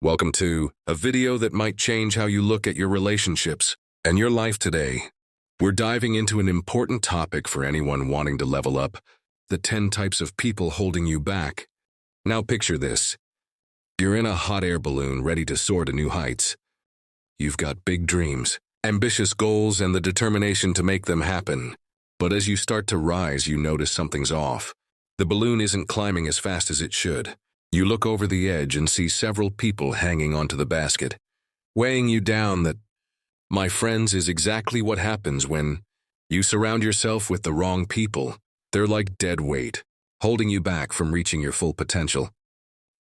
Welcome to a video that might change how you look at your relationships and your life today. We're diving into an important topic for anyone wanting to level up, the 10 types of people holding you back. Now picture this. You're in a hot air balloon ready to soar to new heights. You've got big dreams, ambitious goals, and the determination to make them happen. But as you start to rise, you notice something's off. The balloon isn't climbing as fast as it should. You look over the edge and see several people hanging onto the basket, weighing you down. That, my friends, is exactly what happens when you surround yourself with the wrong people. They're like dead weight, holding you back from reaching your full potential.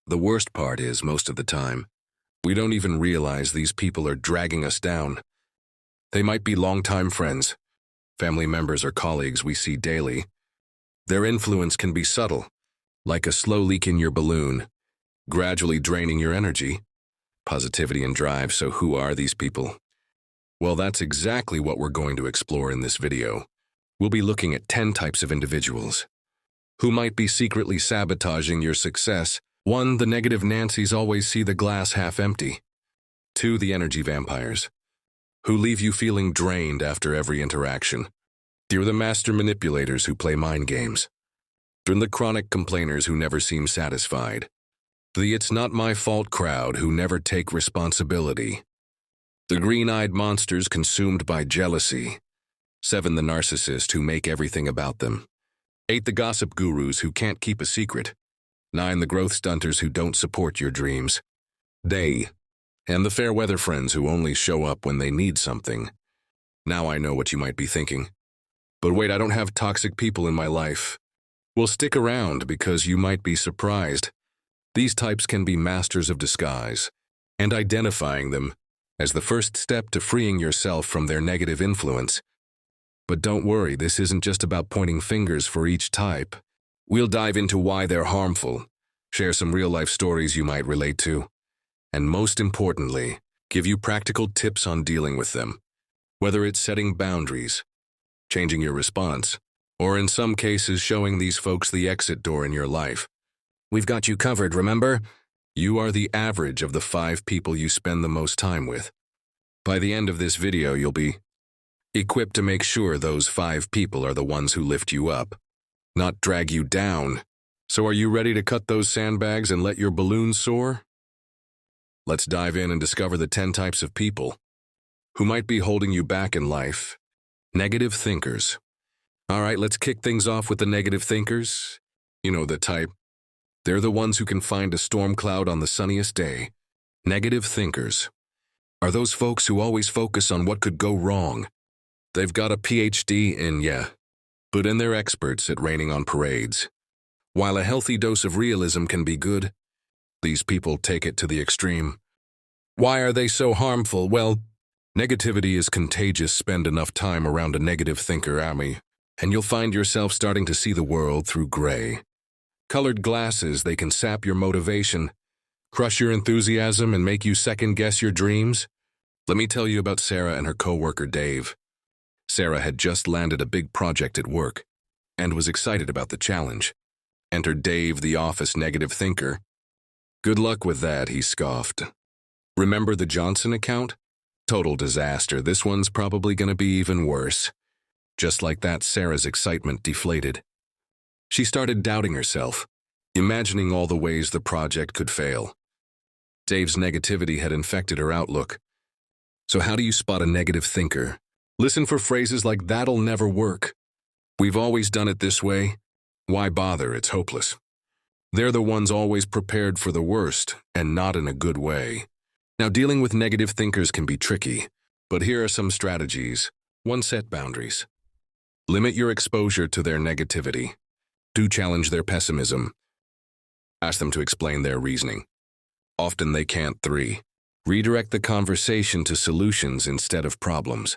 The worst part is, most of the time, we don't even realize these people are dragging us down. They might be longtime friends, family members, or colleagues we see daily. Their influence can be subtle, like a slow leak in your balloon, gradually draining your energy, positivity, and drive. So who are these people? Well, that's exactly what we're going to explore in this video. We'll be looking at 10 types of individuals who might be secretly sabotaging your success. 1. The negative Nancys always see the glass half empty. 2. The energy vampires, who leave you feeling drained after every interaction. You're the master manipulators who play mind games. From the chronic complainers who never seem satisfied. The "it's not my fault" crowd who never take responsibility. The green-eyed monsters consumed by jealousy. 7. The narcissist who make everything about them. 8. The gossip gurus who can't keep a secret. 9. The growth stunters who don't support your dreams. And the fair weather friends who only show up when they need something. Now I know what you might be thinking. But wait, I don't have toxic people in my life. Well, stick around because you might be surprised. These types can be masters of disguise, and identifying them as the first step to freeing yourself from their negative influence. But don't worry, this isn't just about pointing fingers for each type. We'll dive into why they're harmful, share some real-life stories you might relate to, and most importantly, give you practical tips on dealing with them, whether it's setting boundaries, changing your response, or in some cases showing these folks the exit door in your life. We've got you covered, remember? You are the average of the 5 people you spend the most time with. By the end of this video, you'll be equipped to make sure those 5 people are the ones who lift you up, not drag you down. So are you ready to cut those sandbags and let your balloon soar? Let's dive in and discover the 10 types of people who might be holding you back in life. Negative thinkers. All right, let's kick things off with the negative thinkers. You know the type. They're the ones who can find a storm cloud on the sunniest day. Negative thinkers are those folks who always focus on what could go wrong. They've got a PhD in, but they're experts at raining on parades. While a healthy dose of realism can be good, these people take it to the extreme. Why are they so harmful? Well, negativity is contagious. Spend enough time around a negative thinker army, and you'll find yourself starting to see the world through gray. Colored glasses. They can sap your motivation, crush your enthusiasm, and make you second-guess your dreams. Let me tell you about Sarah and her coworker Dave. Sarah had just landed a big project at work and was excited about the challenge. Enter Dave, the office negative thinker. "Good luck with that," he scoffed. "Remember the Johnson account? Total disaster. This one's probably going to be even worse." Just like that, Sarah's excitement deflated. She started doubting herself, imagining all the ways the project could fail. Dave's negativity had infected her outlook. So how do you spot a negative thinker? Listen for phrases like, "That'll never work." "We've always done it this way." "Why bother? It's hopeless." They're the ones always prepared for the worst, and not in a good way. Now, dealing with negative thinkers can be tricky, but here are some strategies. 1. Set boundaries. Limit your exposure to their negativity. Do challenge their pessimism. Ask them to explain their reasoning. Often they can't. 3. Redirect the conversation to solutions instead of problems.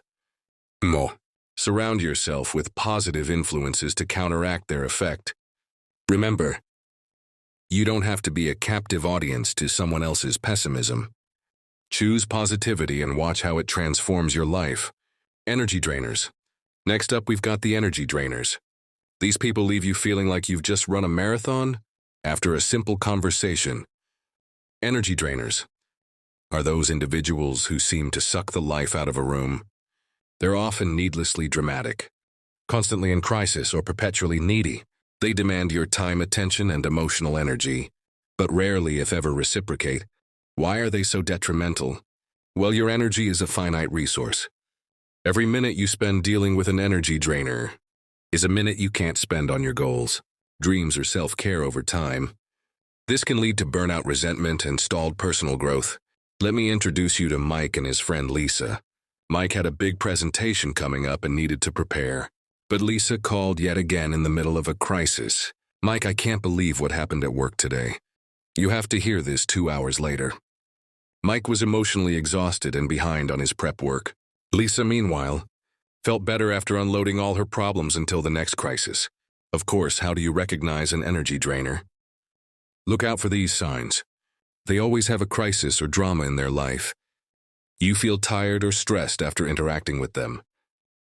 Surround yourself with positive influences to counteract their effect. Remember, you don't have to be a captive audience to someone else's pessimism. Choose positivity and watch how it transforms your life. Energy drainers. Next up, we've got the energy drainers. These people leave you feeling like you've just run a marathon after a simple conversation. Energy drainers. are those individuals who seem to suck the life out of a room. They're often needlessly dramatic, constantly in crisis or perpetually needy. They demand your time, attention, and emotional energy, but rarely, if ever, reciprocate. Why are they so detrimental? Well, your energy is a finite resource. Every minute you spend dealing with an energy drainer is a minute you can't spend on your goals, dreams, or self-care over time. This can lead to burnout, resentment, and stalled personal growth. Let me introduce you to Mike and his friend Lisa. Mike had a big presentation coming up and needed to prepare, but Lisa called yet again in the middle of a crisis. "Mike, I can't believe what happened at work today. You have to hear this 2 hours later." Mike was emotionally exhausted and behind on his prep work. Lisa, meanwhile, felt better after unloading all her problems until the next crisis. Of course, how do you recognize an energy drainer? Look out for these signs. They always have a crisis or drama in their life. You feel tired or stressed after interacting with them.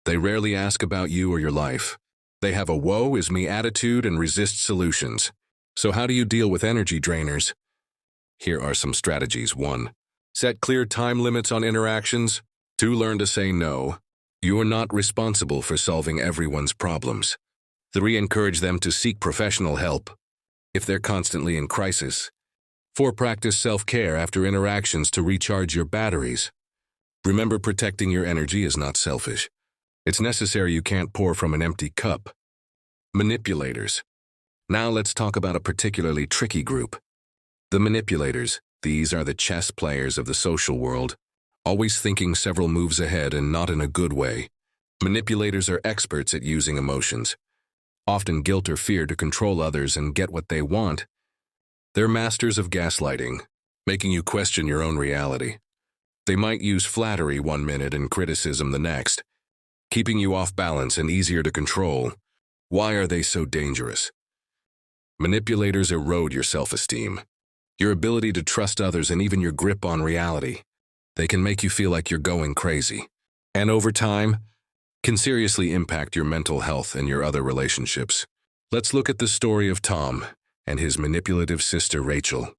They rarely ask about you or your life. They have a woe is me attitude and resist solutions. So how do you deal with energy drainers? Here are some strategies. 1. Set clear time limits on interactions. 2. Learn to say no. You are not responsible for solving everyone's problems. 3. Encourage them to seek professional help if they're constantly in crisis. 4. Practice self-care after interactions to recharge your batteries. Remember, protecting your energy is not selfish. It's necessary. You can't pour from an empty cup. Manipulators. Now let's talk about a particularly tricky group. The manipulators. These are the chess players of the social world, always thinking several moves ahead and not in a good way. Manipulators are experts at using emotions, often guilt or fear, to control others and get what they want. They're masters of gaslighting, making you question your own reality. They might use flattery one minute and criticism the next, keeping you off balance and easier to control. Why are they so dangerous? Manipulators erode your self-esteem, your ability to trust others, and even your grip on reality. They can make you feel like you're going crazy, and over time, can seriously impact your mental health and your other relationships. Let's look at the story of Tom and his manipulative sister Rachel.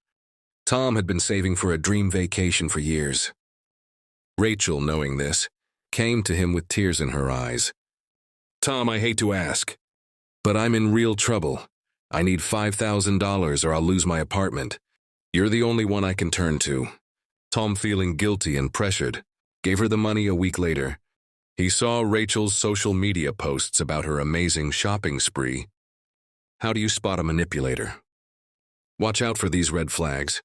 Tom had been saving for a dream vacation for years. Rachel, knowing this, came to him with tears in her eyes. "Tom, I hate to ask, but I'm in real trouble. I need $5,000 or I'll lose my apartment. You're the only one I can turn to." Tom, feeling guilty and pressured, gave her the money. A week later, he saw Rachel's social media posts about her amazing shopping spree. How do you spot a manipulator? Watch out for these red flags.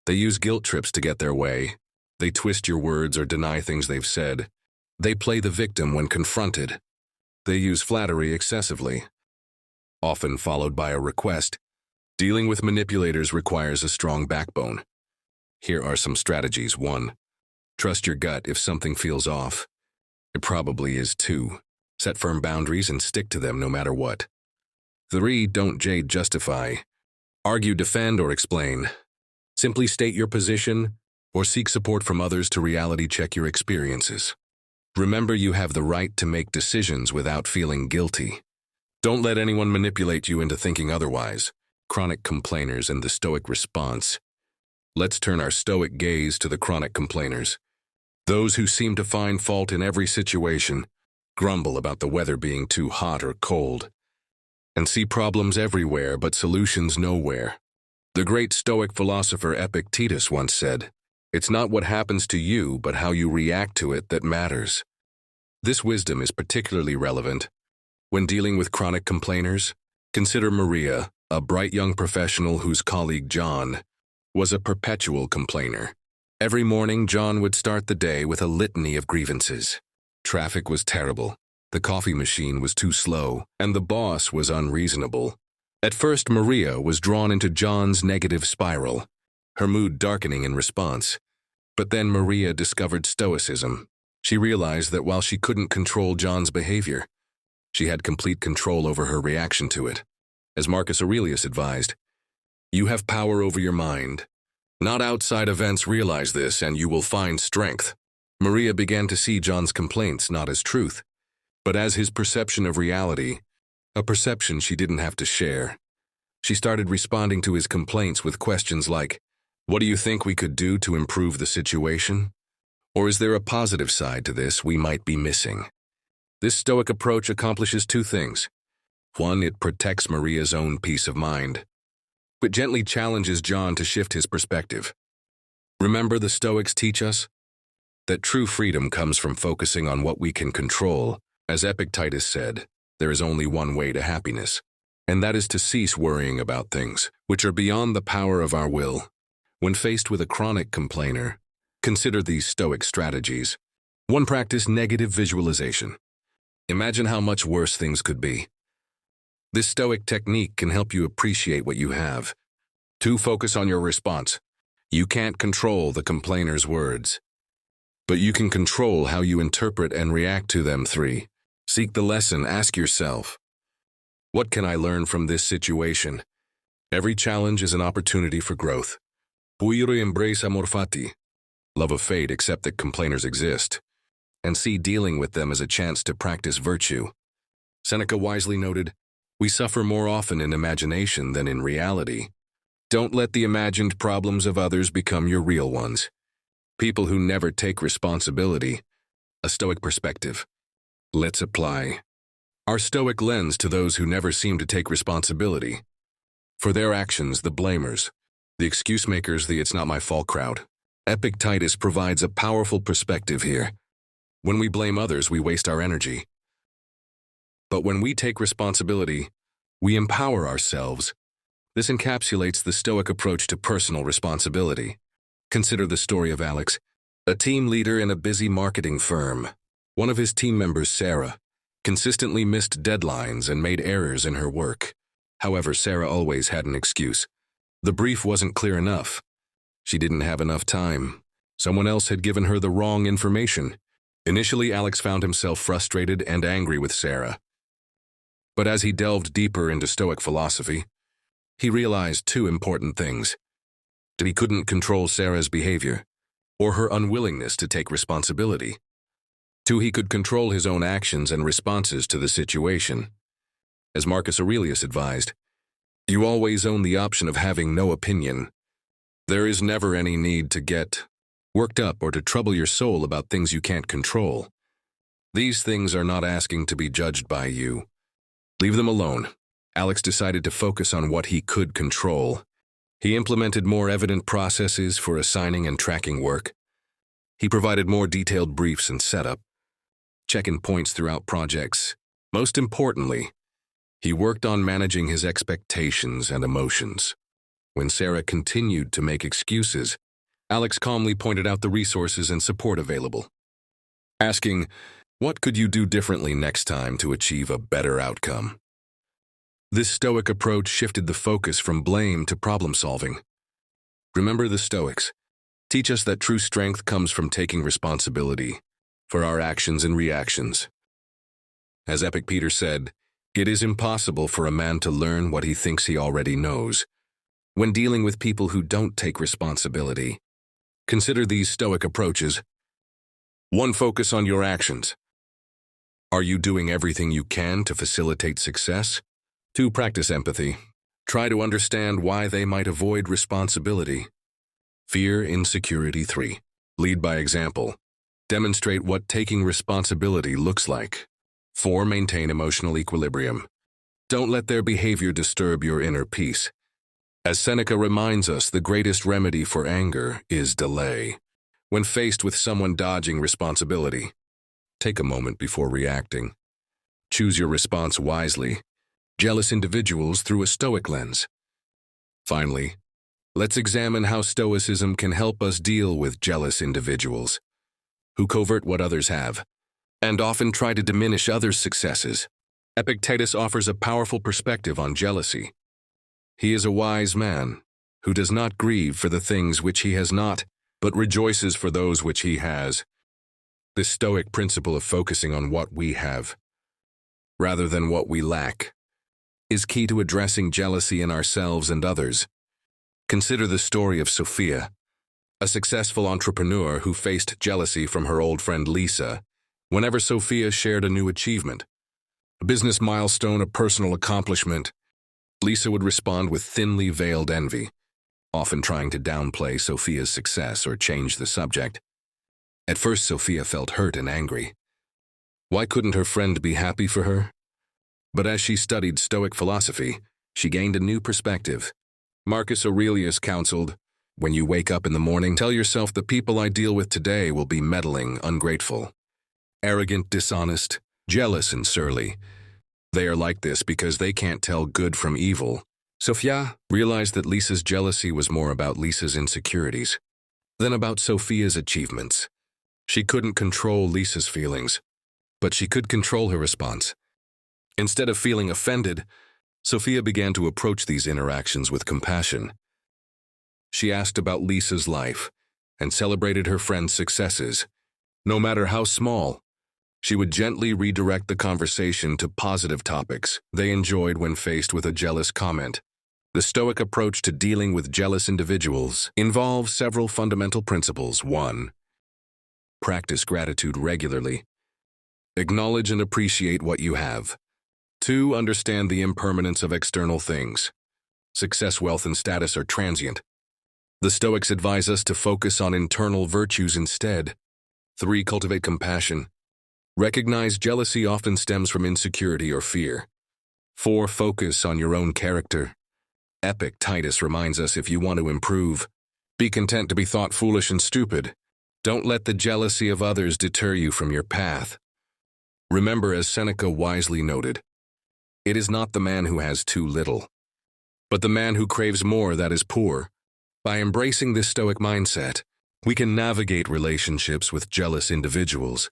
They use guilt trips to get their way. They twist your words or deny things they've said. They play the victim when confronted. They use flattery excessively, often followed by a request. Dealing with manipulators requires a strong backbone. Here are some strategies. 1. Trust your gut if something feels off. It probably is. 2. Set firm boundaries and stick to them no matter what. 3. Don't justify, argue, defend, or explain. Simply state your position or seek support from others to reality check your experiences. Remember, you have the right to make decisions without feeling guilty. Don't let anyone manipulate you into thinking otherwise. Chronic complainers and the Stoic response. Let's turn our Stoic gaze to the chronic complainers. Those who seem to find fault in every situation, grumble about the weather being too hot or cold, and see problems everywhere but solutions nowhere. The great Stoic philosopher Epictetus once said, "It's not what happens to you, but how you react to it that matters." This wisdom is particularly relevant when dealing with chronic complainers. Consider Maria, a bright young professional whose colleague John was a perpetual complainer. Every morning, John would start the day with a litany of grievances. Traffic was terrible, the coffee machine was too slow, and the boss was unreasonable. At first, Maria was drawn into John's negative spiral, her mood darkening in response. But then Maria discovered Stoicism. She realized that while she couldn't control John's behavior, she had complete control over her reaction to it. As Marcus Aurelius advised, you have power over your mind. Not outside events. Realize this, and you will find strength. Maria began to see John's complaints not as truth, but as his perception of reality, a perception she didn't have to share. She started responding to his complaints with questions like, What do you think we could do to improve the situation? Or is there a positive side to this we might be missing? This Stoic approach accomplishes two things. One, it protects Maria's own peace of mind. It gently challenges John to shift his perspective. Remember, the Stoics teach us that true freedom comes from focusing on what we can control. As Epictetus said, there is only one way to happiness, and that is to cease worrying about things which are beyond the power of our will. When faced with a chronic complainer, consider these Stoic strategies. 1. Practice negative visualization. Imagine how much worse things could be. This Stoic technique can help you appreciate what you have. 2. Focus on your response. You can't control the complainer's words, but you can control how you interpret and react to them. 3. Seek the lesson. Ask yourself, what can I learn from this situation? Every challenge is an opportunity for growth. Puire embrace amor fati. Love of fate, accept that complainers exist, and see dealing with them as a chance to practice virtue. Seneca wisely noted, we suffer more often in imagination than in reality. Don't let the imagined problems of others become your real ones. People who never take responsibility. A Stoic perspective. Let's apply our Stoic lens to those who never seem to take responsibility. For their actions, the blamers, the excuse makers, the it's not my fault crowd. Epictetus provides a powerful perspective here. When we blame others, we waste our energy. But when we take responsibility, we empower ourselves. This encapsulates the Stoic approach to personal responsibility. Consider the story of Alex, a team leader in a busy marketing firm. One of his team members, Sarah, consistently missed deadlines and made errors in her work. However, Sarah always had an excuse. The brief wasn't clear enough. She didn't have enough time. Someone else had given her the wrong information. Initially, Alex found himself frustrated and angry with Sarah. But as he delved deeper into Stoic philosophy, he realized two important things. That he couldn't control Sarah's behavior, or her unwillingness to take responsibility. 2, he could control his own actions and responses to the situation. As Marcus Aurelius advised, you always own the option of having no opinion. There is never any need to get worked up or to trouble your soul about things you can't control. These things are not asking to be judged by you. Leave them alone. Alex decided to focus on what he could control. He implemented more evident processes for assigning and tracking work. He provided more detailed briefs and setup, check-in points throughout projects. Most importantly, he worked on managing his expectations and emotions. When Sarah continued to make excuses, Alex calmly pointed out the resources and support available, asking, what could you do differently next time to achieve a better outcome? This Stoic approach shifted the focus from blame to problem-solving. Remember, the Stoics teach us that true strength comes from taking responsibility for our actions and reactions. As Epictetus said, it is impossible for a man to learn what he thinks he already knows. When dealing with people who don't take responsibility, consider these Stoic approaches. 1, focus on your actions. Are you doing everything you can to facilitate success? 2, practice empathy. Try to understand why they might avoid responsibility. Fear, insecurity. 3, lead by example. Demonstrate what taking responsibility looks like. 4, maintain emotional equilibrium. Don't let their behavior disturb your inner peace. As Seneca reminds us, the greatest remedy for anger is delay. When faced with someone dodging responsibility, take a moment before reacting. Choose your response wisely. Jealous individuals through a Stoic lens. Finally, let's examine how Stoicism can help us deal with jealous individuals who covet what others have and often try to diminish others' successes. Epictetus offers a powerful perspective on jealousy. He is a wise man who does not grieve for the things which he has not, but rejoices for those which he has. This Stoic principle of focusing on what we have, rather than what we lack, is key to addressing jealousy in ourselves and others. Consider the story of Sophia, a successful entrepreneur who faced jealousy from her old friend Lisa whenever Sophia shared a new achievement, a business milestone, a personal accomplishment. Lisa would respond with thinly veiled envy. often trying to downplay Sophia's success or change the subject. At first, Sophia felt hurt and angry. Why couldn't her friend be happy for her? But as she studied Stoic philosophy, she gained a new perspective. Marcus Aurelius counseled, "When you wake up in the morning, tell yourself the people I deal with today will be meddling, ungrateful, arrogant, dishonest, jealous, and surly. They are like this because they can't tell good from evil." Sophia realized that Lisa's jealousy was more about Lisa's insecurities than about Sophia's achievements. She couldn't control Lisa's feelings, but she could control her response. Instead of feeling offended, Sophia began to approach these interactions with compassion. She asked about Lisa's life and celebrated her friend's successes. No matter how small, she would gently redirect the conversation to positive topics they enjoyed when faced with a jealous comment. The Stoic approach to dealing with jealous individuals involves several fundamental principles. 1. Practice gratitude regularly. Acknowledge and appreciate what you have. 2. Understand the impermanence of external things. Success, wealth, and status are transient. The Stoics advise us to focus on internal virtues instead. 3. Cultivate compassion. Recognize jealousy often stems from insecurity or fear. 4. Focus on your own character. Epictetus reminds us, if you want to improve, be content to be thought foolish and stupid. Don't let the jealousy of others deter you from your path. Remember, as Seneca wisely noted, it is not the man who has too little, but the man who craves more that is poor. By embracing this Stoic mindset, we can navigate relationships with jealous individuals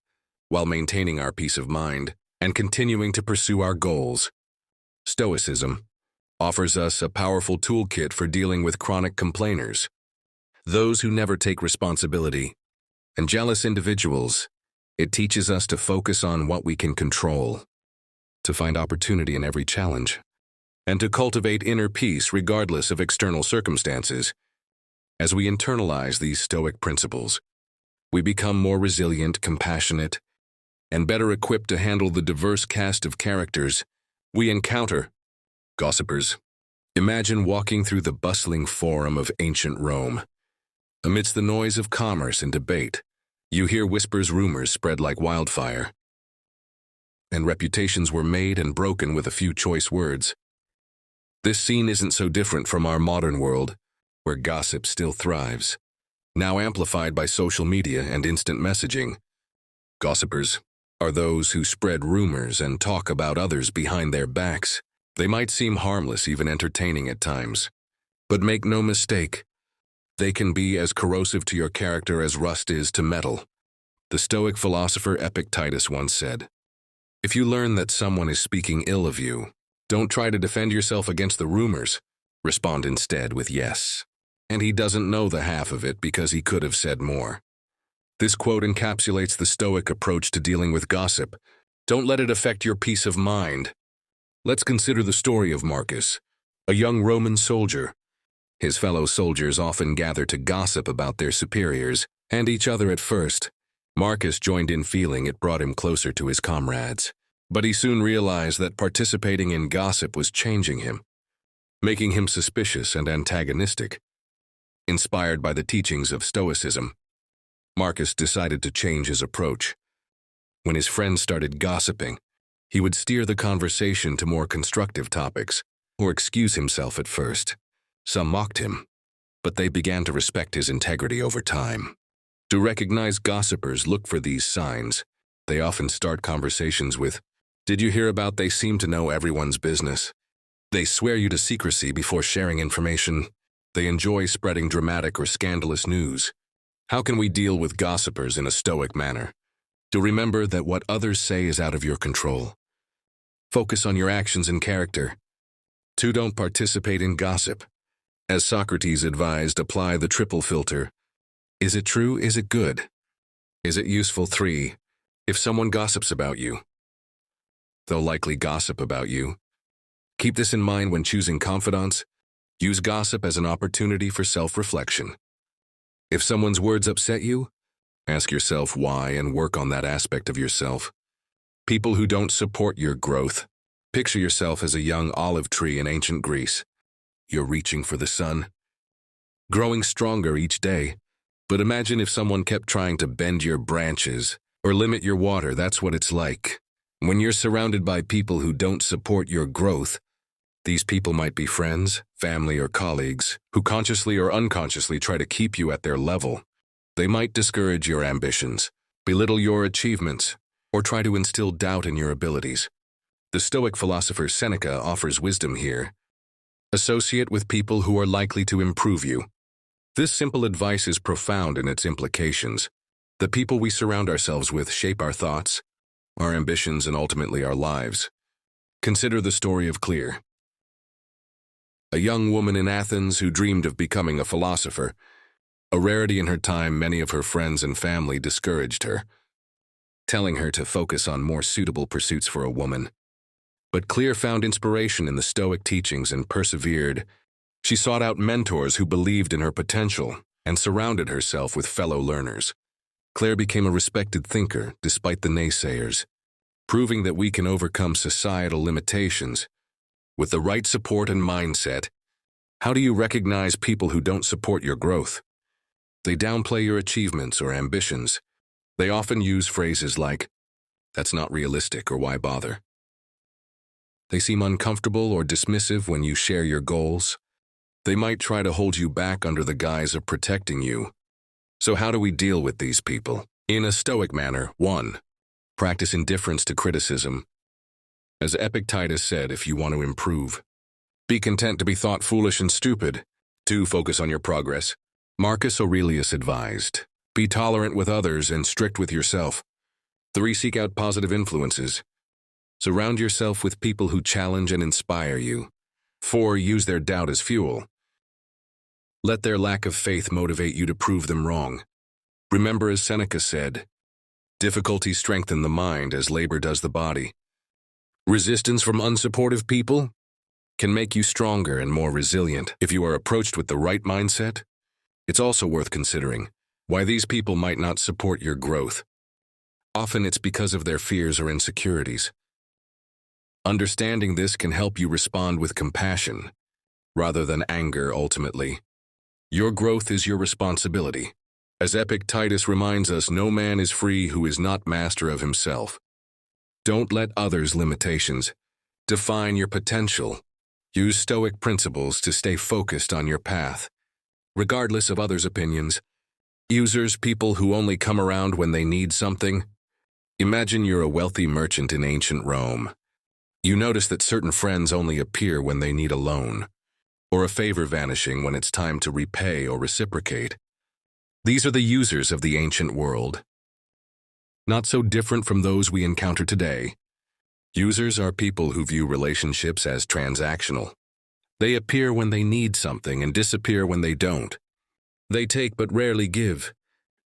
while maintaining our peace of mind and continuing to pursue our goals. Stoicism offers us a powerful toolkit for dealing with chronic complainers, those who never take responsibility, and jealous individuals. It teaches us to focus on what we can control, to find opportunity in every challenge, and to cultivate inner peace regardless of external circumstances. As we internalize these Stoic principles, we become more resilient, compassionate, and better equipped to handle the diverse cast of characters we encounter. Gossipers. Imagine walking through the bustling forum of ancient Rome. Amidst the noise of commerce and debate, you hear rumors spread like wildfire, and reputations were made and broken with a few choice words. This scene isn't so different from our modern world, where gossip still thrives, now amplified by social media and instant messaging. Gossipers are those who spread rumors and talk about others behind their backs. They might seem harmless, even entertaining at times, but make no mistake, they can be as corrosive to your character as rust is to metal. The Stoic philosopher Epictetus once said, "If you learn that someone is speaking ill of you, don't try to defend yourself against the rumors. Respond instead with yes. And he doesn't know the half of it because he could have said more." This quote encapsulates the Stoic approach to dealing with gossip. Don't let it affect your peace of mind. Let's consider the story of Marcus, a young Roman soldier. His fellow soldiers often gather to gossip about their superiors and each other at first. Marcus joined in, feeling it brought him closer to his comrades. But he soon realized that participating in gossip was changing him, making him suspicious and antagonistic. Inspired by the teachings of Stoicism, Marcus decided to change his approach. When his friends started gossiping, he would steer the conversation to more constructive topics, or excuse himself at first. Some mocked him, but they began to respect his integrity over time. To recognize gossipers, look for these signs. They often start conversations with, "Did you hear about they seem to know everyone's business?" They swear you to secrecy before sharing information. They enjoy spreading dramatic or scandalous news. How can we deal with gossipers in a Stoic manner? To remember that what others say is out of your control. Focus on your actions and character. 2. Don't participate in gossip. As Socrates advised, apply the triple filter. Is it true? Is it good? Is it useful? 3. If someone gossips about you, they'll likely gossip about you. Keep this in mind when choosing confidants. Use gossip as an opportunity for self-reflection. If someone's words upset you, ask yourself why and work on that aspect of yourself. People who don't support your growth. Picture yourself as a young olive tree in ancient Greece. You're reaching for the sun, growing stronger each day. But imagine if someone kept trying to bend your branches or limit your water. That's what it's like. When you're surrounded by people who don't support your growth, these people might be friends, family, or colleagues who consciously or unconsciously try to keep you at their level. They might discourage your ambitions, belittle your achievements, or try to instill doubt in your abilities. The Stoic philosopher Seneca offers wisdom here. Associate with people who are likely to improve you. This simple advice is profound in its implications. The people we surround ourselves with shape our thoughts, our ambitions, and ultimately our lives. Consider the story of Clear, a young woman in Athens who dreamed of becoming a philosopher. A rarity in her time, many of her friends and family discouraged her, telling her to focus on more suitable pursuits for a woman. But Clear found inspiration in the Stoic teachings and persevered. She sought out mentors who believed in her potential and surrounded herself with fellow learners. Claire became a respected thinker despite the naysayers, proving that we can overcome societal limitations with the right support and mindset. How do you recognize people who don't support your growth? They downplay your achievements or ambitions. They often use phrases like, "That's not realistic," or "Why bother?" They seem uncomfortable or dismissive when you share your goals. They might try to hold you back under the guise of protecting you. So how do we deal with these people? In a Stoic manner, 1. Practice indifference to criticism. As Epictetus said, if you want to improve, be content to be thought foolish and stupid. 2. Focus on your progress. Marcus Aurelius advised, be tolerant with others and strict with yourself. 3. Seek out positive influences. Surround yourself with people who challenge and inspire you. 4. Use their doubt as fuel. Let their lack of faith motivate you to prove them wrong. Remember, as Seneca said, difficulties strengthen the mind as labor does the body. Resistance from unsupportive people can make you stronger and more resilient. If you are approached with the right mindset, it's also worth considering why these people might not support your growth. Often it's because of their fears or insecurities. Understanding this can help you respond with compassion rather than anger. Ultimately, your growth is your responsibility. As Epictetus reminds us, no man is free who is not master of himself. Don't let others' limitations define your potential. Use Stoic principles to stay focused on your path, regardless of others' opinions. Users, people who only come around when they need something. Imagine you're a wealthy merchant in ancient Rome. You notice that certain friends only appear when they need a loan, or a favor vanishing when it's time to repay or reciprocate. These are the users of the ancient world. Not so different from those we encounter today. Users are people who view relationships as transactional. They appear when they need something and disappear when they don't. They take but rarely give,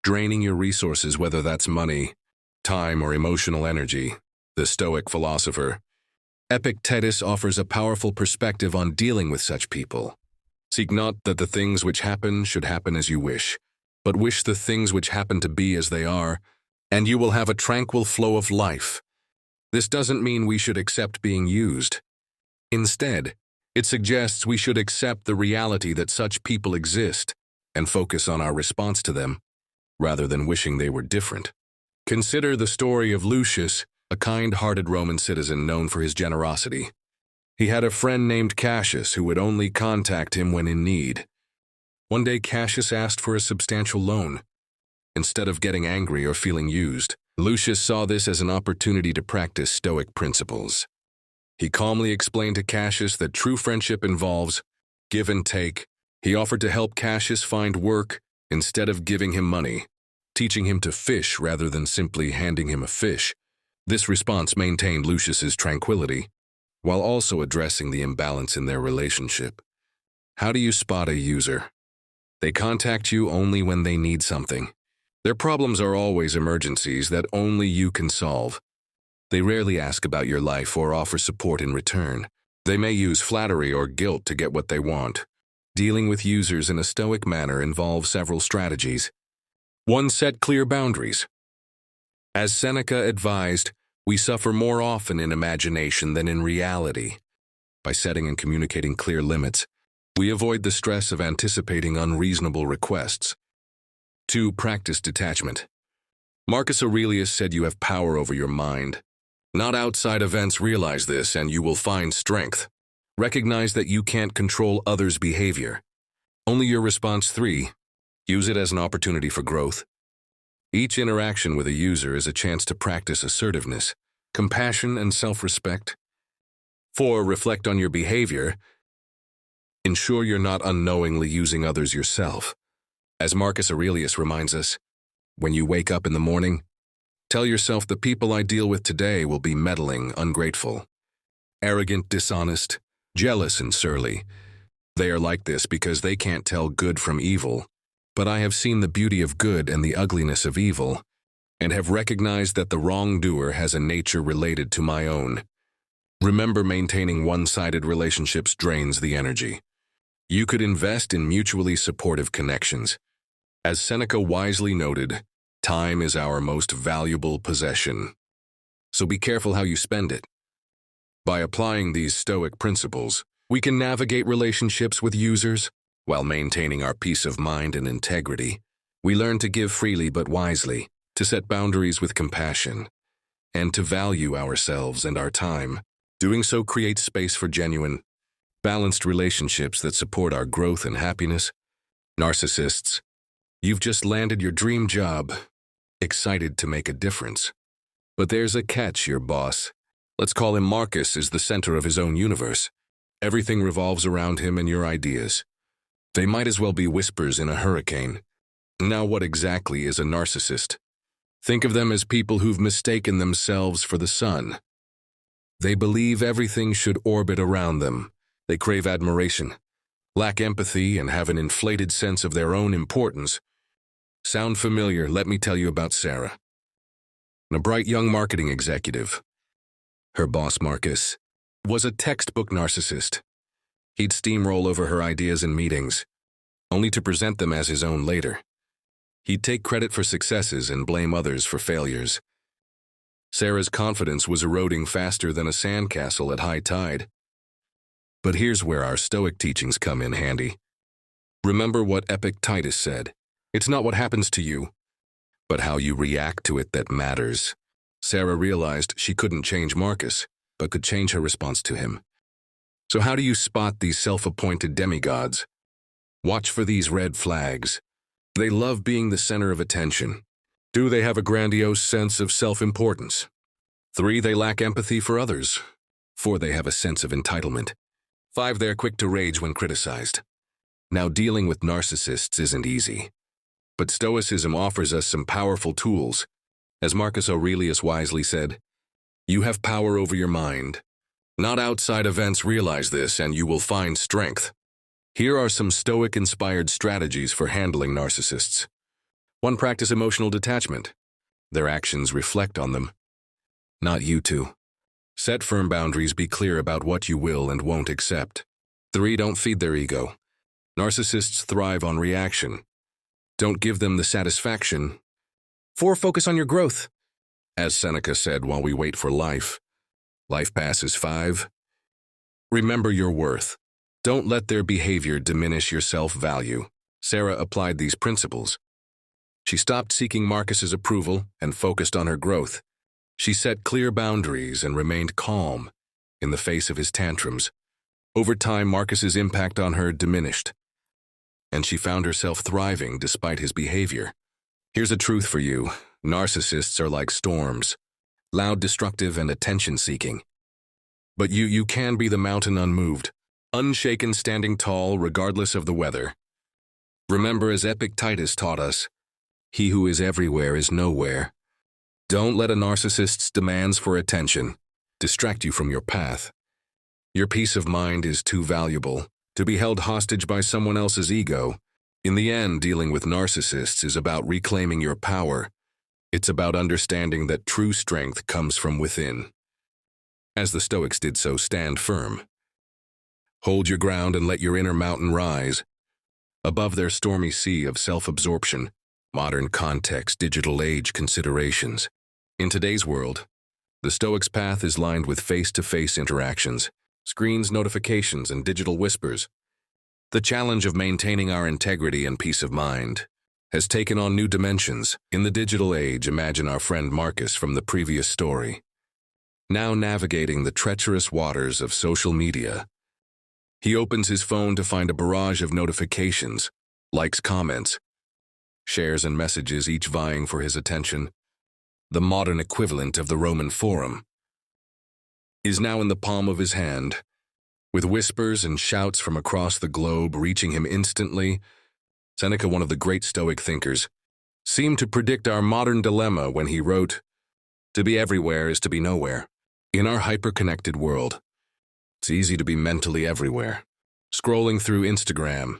draining your resources, whether that's money, time, or emotional energy. The Stoic philosopher Epictetus offers a powerful perspective on dealing with such people. Seek not that the things which happen should happen as you wish, but wish the things which happen to be as they are, and you will have a tranquil flow of life. This doesn't mean we should accept being used. Instead, it suggests we should accept the reality that such people exist and focus on our response to them, rather than wishing they were different. Consider the story of Lucius, a kind-hearted Roman citizen known for his generosity. He had a friend named Cassius who would only contact him when in need. One day, Cassius asked for a substantial loan. Instead of getting angry or feeling used, Lucius saw this as an opportunity to practice Stoic principles. He calmly explained to Cassius that true friendship involves give and take. He offered to help Cassius find work instead of giving him money, teaching him to fish rather than simply handing him a fish. This response maintained Lucius's tranquility, while also addressing the imbalance in their relationship. How do you spot a user? They contact you only when they need something. Their problems are always emergencies that only you can solve. They rarely ask about your life or offer support in return. They may use flattery or guilt to get what they want. Dealing with users in a Stoic manner involves several strategies. 1. Set clear boundaries. As Seneca advised, we suffer more often in imagination than in reality. By setting and communicating clear limits, We avoid the stress of anticipating unreasonable requests. 2. Practice detachment. Marcus Aurelius said you have power over your mind. Not outside events realize this and you will find strength. Recognize that you can't control others' behavior. Only your response. 3. Use it as an opportunity for growth. Each interaction with a user is a chance to practice assertiveness, compassion, and self-respect. 4. Reflect on your behavior. Ensure you're not unknowingly using others yourself. As Marcus Aurelius reminds us, when you wake up in the morning, tell yourself the people I deal with today will be meddling, ungrateful, arrogant, dishonest, jealous, and surly. They are like this because they can't tell good from evil. But I have seen the beauty of good and the ugliness of evil, and have recognized that the wrongdoer has a nature related to my own. Remember, maintaining one-sided relationships drains the energy. You could invest in mutually supportive connections. As Seneca wisely noted, time is our most valuable possession. So be careful how you spend it. By applying these Stoic principles, we can navigate relationships with users while maintaining our peace of mind and integrity. We learn to give freely but wisely, to set boundaries with compassion, and to value ourselves and our time. Doing so creates space for genuine, balanced relationships that support our growth and happiness. Narcissists, you've just landed your dream job, excited to make a difference. But there's a catch, your boss. Let's call him Marcus, is the center of his own universe. Everything revolves around him and your ideas. They might as well be whispers in a hurricane. Now, what exactly is a narcissist? Think of them as people who've mistaken themselves for the sun. They believe everything should orbit around them. They crave admiration, lack empathy, and have an inflated sense of their own importance. Sound familiar? Let me tell you about Sarah, a bright young marketing executive. Her boss, Marcus, was a textbook narcissist. He'd steamroll over her ideas in meetings, only to present them as his own later. He'd take credit for successes and blame others for failures. Sarah's confidence was eroding faster than a sandcastle at high tide. But here's where our Stoic teachings come in handy. Remember what Epictetus said, "It's not what happens to you, but how you react to it that matters." Sarah realized she couldn't change Marcus, but could change her response to him. So how do you spot these self-appointed demigods? Watch for these red flags. They love being the center of attention. 2. They have a grandiose sense of self-importance. 3. They lack empathy for others. 4. They have a sense of entitlement. 5. They're quick to rage when criticized. Now, dealing with narcissists isn't easy. But Stoicism offers us some powerful tools. As Marcus Aurelius wisely said, you have power over your mind. Not outside events realize this and you will find strength. Here are some Stoic-inspired strategies for handling narcissists. 1. Practice emotional detachment. Their actions reflect on them, not you two. Set firm boundaries, be clear about what you will and won't accept. 3. Don't feed their ego. Narcissists thrive on reaction. Don't give them the satisfaction. 4. Focus on your growth. As Seneca said, while we wait for life passes. 5. Remember your worth. Don't let their behavior diminish your self-value. Sarah applied these principles. She stopped seeking Marcus's approval and focused on her growth. She set clear boundaries and remained calm in the face of his tantrums. Over time, Marcus's impact on her diminished, and she found herself thriving despite his behavior. Here's a truth for you. Narcissists are like storms, loud, destructive, and attention-seeking. But you can be the mountain unmoved, unshaken, standing tall regardless of the weather. Remember, as Epictetus taught us, he who is everywhere is nowhere. Don't let a narcissist's demands for attention distract you from your path. Your peace of mind is too valuable to be held hostage by someone else's ego. In the end, dealing with narcissists is about reclaiming your power. It's about understanding that true strength comes from within. As the Stoics did so, stand firm. Hold your ground and let your inner mountain rise. Above their stormy sea of self-absorption, modern context, digital age considerations. In today's world, the Stoics' path is lined with face-to-face interactions, screens, notifications, and digital whispers. The challenge of maintaining our integrity and peace of mind has taken on new dimensions. In the digital age, imagine our friend Marcus from the previous story, now navigating the treacherous waters of social media. He opens his phone to find a barrage of notifications, likes, comments, shares, and messages, each vying for his attention. The modern equivalent of the Roman Forum is now in the palm of his hand, with whispers and shouts from across the globe reaching him instantly. Seneca, one of the great Stoic thinkers, seemed to predict our modern dilemma when he wrote, "To be everywhere is to be nowhere." In our hyper-connected world, it's easy to be mentally everywhere, scrolling through Instagram,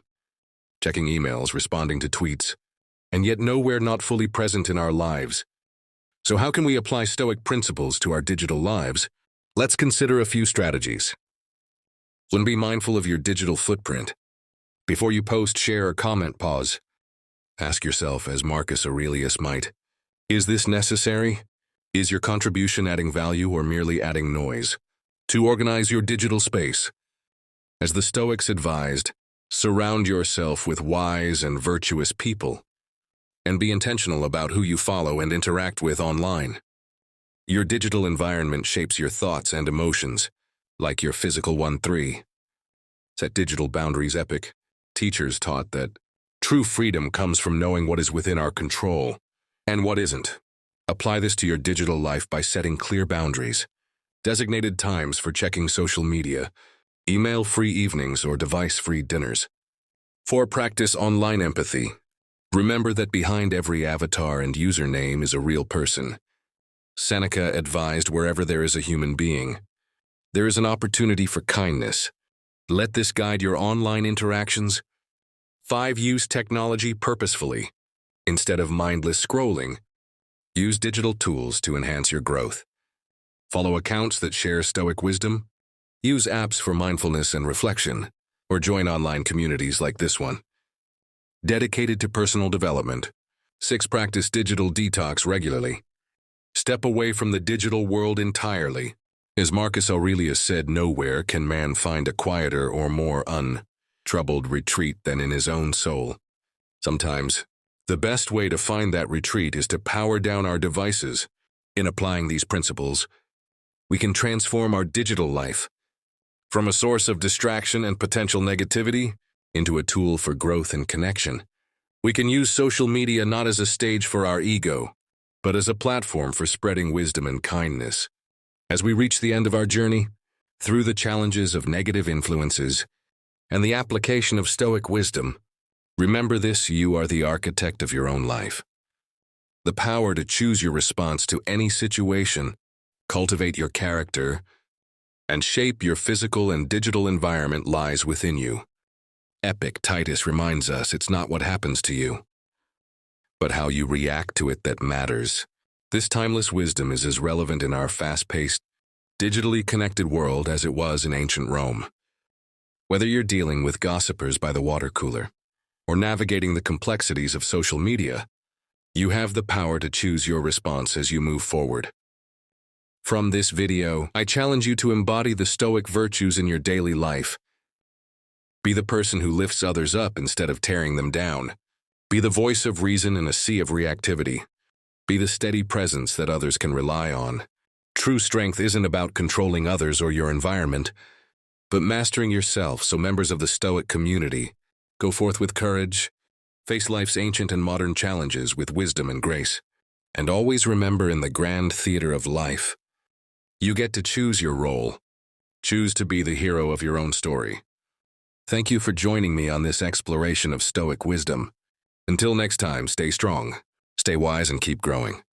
checking emails, responding to tweets, and yet nowhere not fully present in our lives. So how can we apply Stoic principles to our digital lives? Let's consider a few strategies. 1. Be mindful of your digital footprint. Before you post, share, or comment, pause. Ask yourself, as Marcus Aurelius might, is this necessary? Is your contribution adding value or merely adding noise? 2. Organize your digital space. As the Stoics advised, surround yourself with wise and virtuous people, and be intentional about who you follow and interact with online. Your digital environment shapes your thoughts and emotions, like your physical one. 3. Set digital boundaries. Epic teachers taught that true freedom comes from knowing what is within our control and what isn't. Apply this to your digital life by setting clear boundaries. Designated times for checking social media, email-free evenings, or device-free dinners. 4. Practice online empathy. Remember that behind every avatar and username is a real person. Seneca advised, wherever there is a human being, there is an opportunity for kindness. Let this guide your online interactions. 5. Use technology purposefully. Instead of mindless scrolling, use digital tools to enhance your growth. Follow accounts that share Stoic wisdom. Use apps for mindfulness and reflection, or join online communities like this one, dedicated to personal development. 6. Practice digital detox regularly. Step away from the digital world entirely. As Marcus Aurelius said, nowhere can man find a quieter or more untroubled retreat than in his own soul. Sometimes, the best way to find that retreat is to power down our devices. In applying these principles, we can transform our digital life from a source of distraction and potential negativity into a tool for growth and connection. We can use social media not as a stage for our ego, but as a platform for spreading wisdom and kindness. As we reach the end of our journey, through the challenges of negative influences and the application of Stoic wisdom, remember this: you are the architect of your own life. The power to choose your response to any situation, cultivate your character, and shape your physical and digital environment lies within you. Epic Titus reminds us it's not what happens to you, but how you react to it that matters. This timeless wisdom is as relevant in our fast-paced, digitally connected world as it was in ancient Rome. Whether you're dealing with gossipers by the water cooler or navigating the complexities of social media, you have the power to choose your response as you move forward. From this video, I challenge you to embody the Stoic virtues in your daily life. Be the person who lifts others up instead of tearing them down. Be the voice of reason in a sea of reactivity. Be the steady presence that others can rely on. True strength isn't about controlling others or your environment, but mastering yourself. So members of the Stoic community, go forth with courage, face life's ancient and modern challenges with wisdom and grace, and always remember, in the grand theater of life, you get to choose your role. Choose to be the hero of your own story. Thank you for joining me on this exploration of Stoic wisdom. Until next time, stay strong, stay wise, and keep growing.